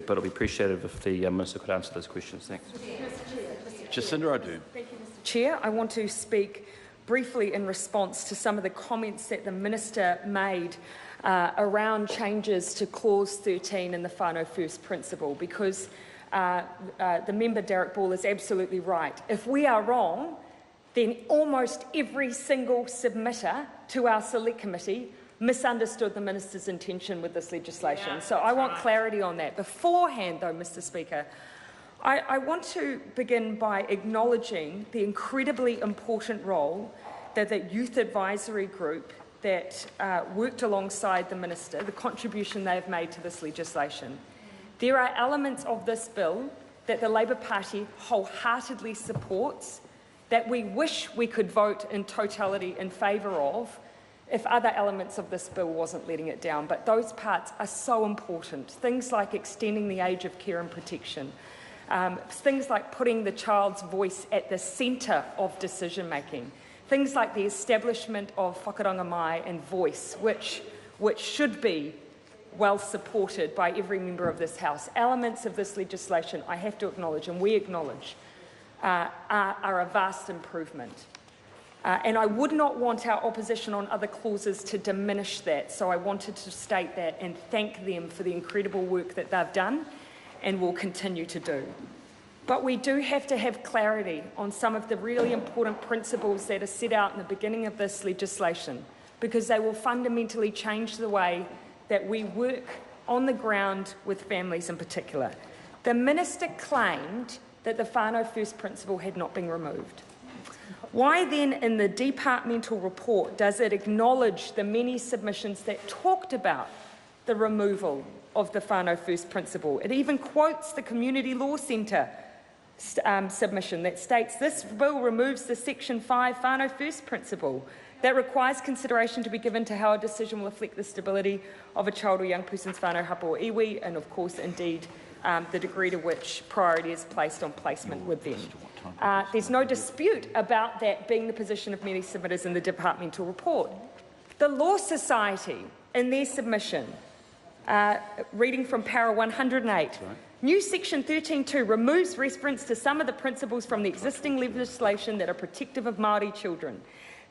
but it'll be appreciated if the Minister could answer those questions. Thanks. Jacinda Ardern. Thank you, Mr. Chair. I want to speak briefly in response to some of the comments that the Minister made around changes to Clause 13 in the whānau first principle, because the member Derek Ball is absolutely right. If we are wrong, then almost every single submitter to our Select Committee misunderstood the Minister's intention with this legislation. Yeah, so I want right. clarity on that. Beforehand, though, Mr. Speaker, I want to begin by acknowledging the incredibly important role that the Youth Advisory Group that worked alongside the Minister, the contribution they have made to this legislation. There are elements of this bill that the Labour Party wholeheartedly supports that we wish we could vote in totality in favour of if other elements of this bill wasn't letting it down. But those parts are so important. Things like extending the age of care and protection, things like putting the child's voice at the centre of decision-making, things like the establishment of whakaranga mai and voice, which should be well supported by every member of this House. Elements of this legislation, I have to acknowledge, and we acknowledge, are a vast improvement. And I would not want our opposition on other clauses to diminish that, so I wanted to state that and thank them for the incredible work that they've done and will continue to do. But we do have to have clarity on some of the really important principles that are set out in the beginning of this legislation, because they will fundamentally change the way that we work on the ground with families in particular. The Minister claimed that the whānau first principle had not been removed. Why then in the departmental report does it acknowledge the many submissions that talked about the removal of the whānau first principle? It even quotes the Community Law Centre submission that states this bill removes the Section 5 whānau first principle that requires consideration to be given to how a decision will affect the stability of a child or young person's whānau hapa or iwi, and of course indeed the degree to which priority is placed on placement with them. There's no dispute about that being the position of many submitters in the departmental report. The Law Society, in their submission, reading from para 108, new section 13.2 removes reference to some of the principles from the existing legislation that are protective of Māori children.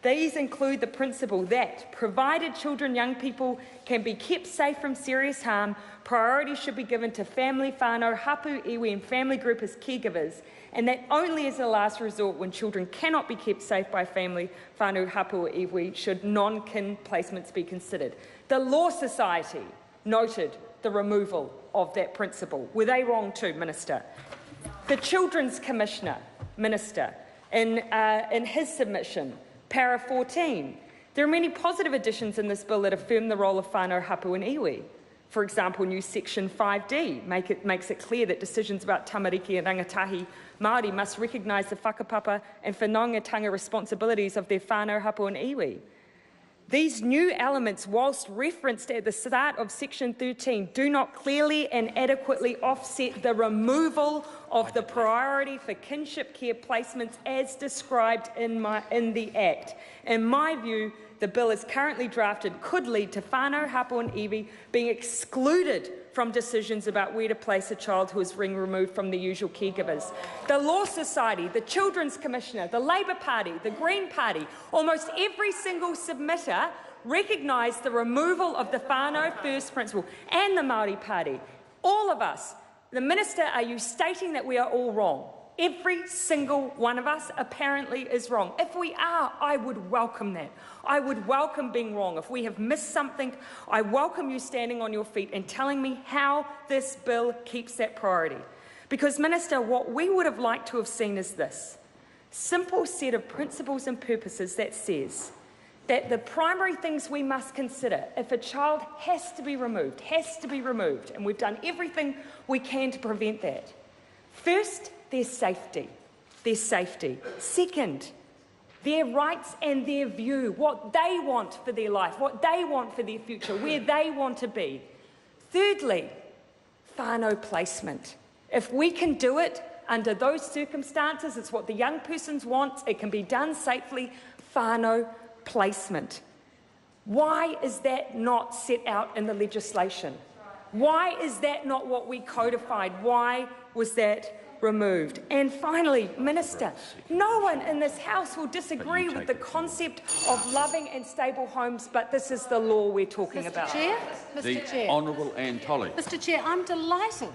These include the principle that, provided children and young people can be kept safe from serious harm, priority should be given to family, whānau, hapu, iwi and family group as caregivers, and that only as a last resort when children cannot be kept safe by family, whānau, hapu or iwi should non-kin placements be considered. The Law Society noted the removal of that principle. Were they wrong too, Minister? The Children's Commissioner, Minister, in his submission, para 14, there are many positive additions in this bill that affirm the role of whānau, hapu and iwi. For example, new section 5D makes it clear that decisions about tamariki and rangatahi Māori must recognise the whakapapa and whanaungatanga responsibilities of their whānau, hapu and iwi. These new elements, whilst referenced at the start of section 13, do not clearly and adequately offset the removal of the priority for kinship care placements as described in the Act. In my view, the bill as currently drafted could lead to whānau, hapu and iwi being excluded from decisions about where to place a child who is being removed from the usual caregivers. The Law Society, the Children's Commissioner, the Labour Party, the Green Party, almost every single submitter recognised the removal of the whānau first principle, and the Māori Party. All of us. The Minister, are you stating that we are all wrong? Every single one of us apparently is wrong. If we are, I would welcome that. I would welcome being wrong. If we have missed something, I welcome you standing on your feet and telling me how this bill keeps that priority. Because, Minister, what we would have liked to have seen is this simple set of principles and purposes that says that the primary things we must consider if a child has to be removed, and we've done everything we can to prevent that. First, their safety. Second, their rights and their view, what they want for their life, what they want for their future, where they want to be. Thirdly, whānau placement. If we can do it under those circumstances, it's what the young persons want, it can be done safely, whānau placement. Why is that not set out in the legislation? Why is that not what we codified? Why was that removed? And finally, Minister, no one in this House will disagree with the concept of loving and stable homes, but this is the law we're talking about. Chair? Mr. The Chair. Honourable Anne Tolley. Mr. Chair, I'm delighted